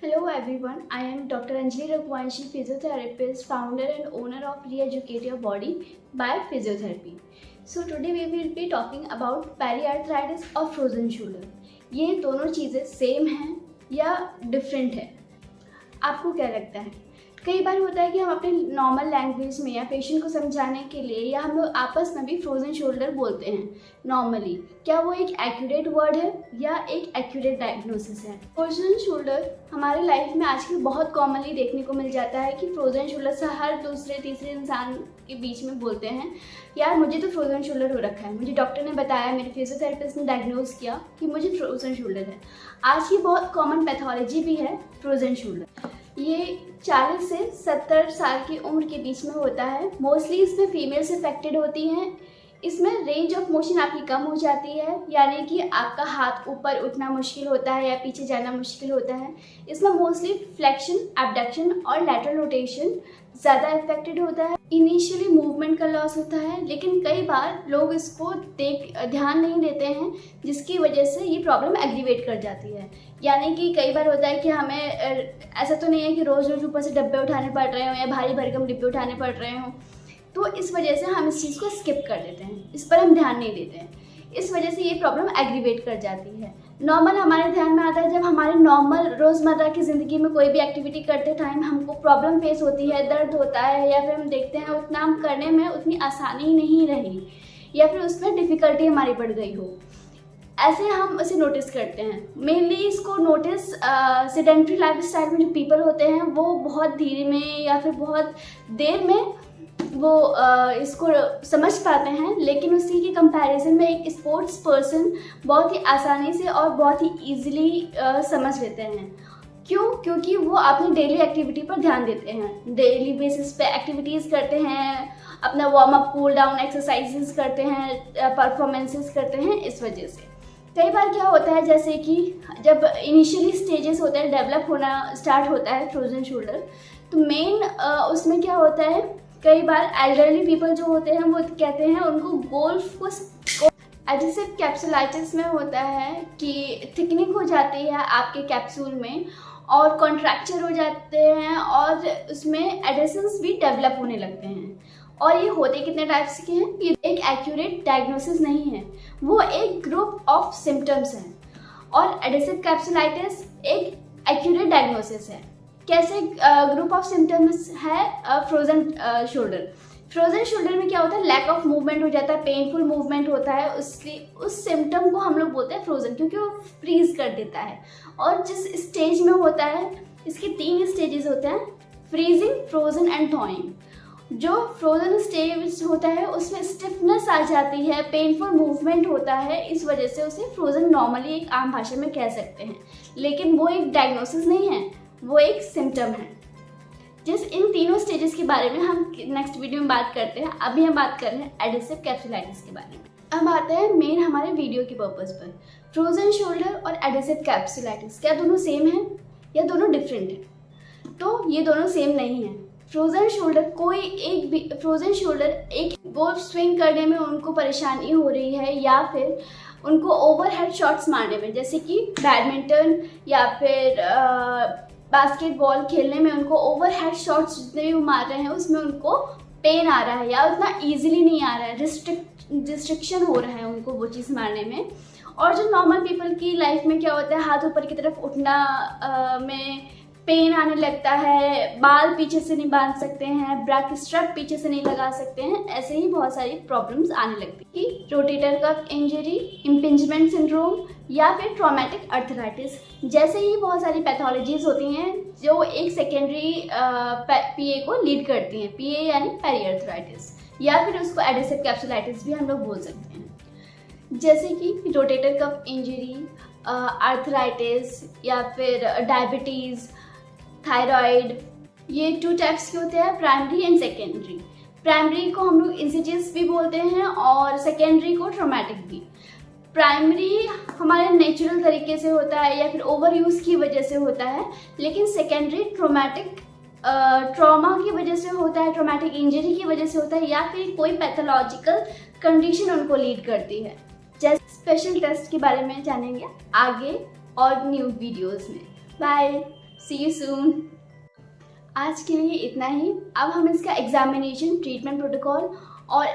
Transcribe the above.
Hello everyone, I am Dr. Anjali Raghuvanshi, physiotherapist, founder and owner of Re-Educate Your Body by Physiotherapy. So today we will be talking about periarthritis और frozen shoulder. ये दोनों चीज़ें same हैं या different है? आपको क्या लगता है? कई बार होता है कि हम अपने नॉर्मल लैंग्वेज में या पेशेंट को समझाने के लिए या हम लोग आपस में भी फ्रोजन शोल्डर बोलते हैं नॉर्मली। क्या वो एक एक्यूरेट वर्ड है या एक एक्यूरेट डायग्नोसिस है? फ्रोजन शोल्डर हमारे लाइफ में आजकल बहुत कॉमनली देखने को मिल जाता है कि फ्रोजन शोल्डर से हर दूसरे तीसरे इंसान के बीच में बोलते हैं, यार मुझे तो फ्रोजन शोल्डर हो रखा है, मुझे डॉक्टर ने बताया, मेरे फिजियोथेरेपिस्ट ने डायग्नोज किया कि मुझे फ्रोजन शोल्डर है। आज की बहुत कॉमन पैथोलॉजी भी है फ्रोजन शोल्डर। ये 40 से 70 साल की उम्र के बीच में होता है। मोस्टली इसमें फीमेल्स अफेक्टेड होती हैं। इसमें रेंज ऑफ मोशन आपकी कम हो जाती है, यानी कि आपका हाथ ऊपर उठना मुश्किल होता है या पीछे जाना मुश्किल होता है। इसमें मोस्टली फ्लेक्शन, एबडक्शन और लैटरल रोटेशन ज़्यादा अफेक्टेड होता है। इनिशियली मूवमेंट का लॉस होता है, लेकिन कई बार लोग इसको ध्यान नहीं देते हैं, जिसकी वजह से ये प्रॉब्लम एग्रीवेट कर जाती है। यानी कि कई बार होता है कि हमें ऐसा तो नहीं है कि रोज़ रोज़ ऊपर से डब्बे उठाने पड़ रहे हों या भारी भरकम डिब्बे उठाने पड़ रहे हों, तो इस वजह से हम इस चीज़ को स्किप कर देते हैं, इस पर हम ध्यान नहीं देते हैं। इस वजह से ये प्रॉब्लम एग्रीवेट कर जाती है। नॉर्मल हमारे ध्यान में आता है जब हमारे नॉर्मल रोज़मर्रा की ज़िंदगी में कोई भी एक्टिविटी करते टाइम हमको प्रॉब्लम फेस होती है, दर्द होता है, या फिर हम देखते हैं उतना हम करने में उतनी आसानी नहीं रही या फिर उसमें डिफ़िकल्टी हमारी बढ़ गई हो, ऐसे हम इसे नोटिस करते हैं। मेनली इसको नोटिस सेडेंट्री लाइफस्टाइल में जो पीपल होते हैं वो बहुत धीरे में या फिर बहुत देर में वो इसको समझ पाते हैं, लेकिन उसी के कंपैरिजन में एक स्पोर्ट्स पर्सन बहुत ही आसानी से और बहुत ही ईजिली समझ लेते हैं। क्यों? क्योंकि वो अपनी डेली एक्टिविटी पर ध्यान देते हैं, डेली बेसिस पे एक्टिविटीज़ करते हैं, अपना warm up, cool down exercises करते हैं, परफॉर्मेंसेस करते हैं। इस वजह से कई बार क्या होता है, जैसे कि जब इनिशियली स्टेजेस होते हैं, डेवलप होना स्टार्ट होता है फ्रोजन शोल्डर, तो मेन उसमें क्या होता है, कई बार एल्डरली पीपल जो होते हैं वो कहते हैं उनको गोल्फ को एडिसिव कैप्सुलाइटिस में होता है कि थिकनिंग हो जाती है आपके कैप्सूल में और कॉन्ट्रैक्चर हो जाते हैं और उसमें एडिशंस भी डेवलप होने लगते हैं। और ये होते कितने टाइप्स के हैं? ये एक एक्यूरेट डायग्नोसिस नहीं है, वो एक ग्रुप ऑफ सिम्टम्स हैं। और एडिसिव कैप्सुलाइटिस एक एक्यूरेट डायग्नोसिस है। कैसे ग्रुप ऑफ सिम्टम्स है फ्रोजन शोल्डर? फ्रोजन शोल्डर में क्या होता है, लैक ऑफ मूवमेंट हो जाता है, पेनफुल मूवमेंट होता है, उस सिम्टम को हम लोग बोलते हैं फ्रोजन, क्योंकि वो फ्रीज कर देता है। और जिस स्टेज में होता है, इसके 3 स्टेजेस होते हैं, फ्रीजिंग, फ्रोजन एंड थॉइंग। जो फ्रोजन स्टेज होता है उसमें स्टिफनेस आ जाती है, पेनफुल मूवमेंट होता है, इस वजह से उसे फ्रोजन नॉर्मली एक आम भाषा में कह सकते हैं, लेकिन वो एक डायग्नोसिस नहीं है, वो एक सिम्टम है। इन तीनों स्टेजेस के बारे में हम नेक्स्ट वीडियो में बात करते हैं। अभी हम बात कर रहे हैं एडिसिव कैप्सुलाइटिस के बारे में। अब आते हैं मेन हमारे वीडियो के पर्पस पर। फ्रोजन शोल्डर और एडिसिव कैप्सुलाइटिस क्या दोनों सेम हैं या दोनों डिफरेंट हैं? तो ये दोनों सेम नहीं है। फ्रोजन शोल्डर एक गोल स्विंग करने में उनको परेशानी हो रही है या फिर उनको ओवरहेड शॉट्स मारने में, जैसे कि बैडमिंटन या फिर बास्केटबॉल खेलने में उनको ओवरहेड शॉट्स जितने भी वो मार रहे हैं उसमें उनको पेन आ रहा है या उतना ईजिली नहीं आ रहा है, रिस्ट्रिक्शन हो रहा है उनको वो चीज़ मारने में। और जो नॉर्मल पीपल की लाइफ में क्या होता है, हाथ ऊपर की तरफ उठना में पेन आने लगता है, बाल पीछे से नहीं बांध सकते हैं, ब्रैक स्ट्रैप पीछे से नहीं लगा सकते हैं, ऐसे ही बहुत सारी प्रॉब्लम्स आने लगती है। Rotator cuff injury, impingement syndrome या फिर ट्रॉमेटिक अर्थराइटिस जैसे ही बहुत सारी पैथोलॉजीज होती हैं जो एक सेकेंडरी पीए को लीड करती हैं। पीए यानी पेरियार्थराइटिस या फिर उसको एडिसिव कैप्सुलाइटिस भी हम लोग बोल सकते हैं। जैसे कि रोटेटर कफ इंजरी, अर्थराइटिस या फिर डायबिटीज़, थायराइड, ये 2 टाइप्स के होते हैं, प्राइमरी एंड सेकेंडरी। प्राइमरी को हम लोग इंसिडियस भी बोलते हैं और सेकेंडरी को ट्रॉमेटिक भी। प्राइमरी हमारे नेचुरल तरीके से होता है या फिर ओवर यूज़ की वजह से होता है, लेकिन सेकेंडरी ट्रॉमा की वजह से होता है, ट्रॉमेटिक इंजरी की वजह से होता है या फिर कोई पैथोलॉजिकल कंडीशन उनको लीड करती है। जैसे स्पेशल टेस्ट के बारे में जानेंगे आगे और न्यू वीडियोस में। बाय। See you soon. आज के लिए इतना ही। अब हम इसका एग्जामिनेशन, ट्रीटमेंट प्रोटोकॉल और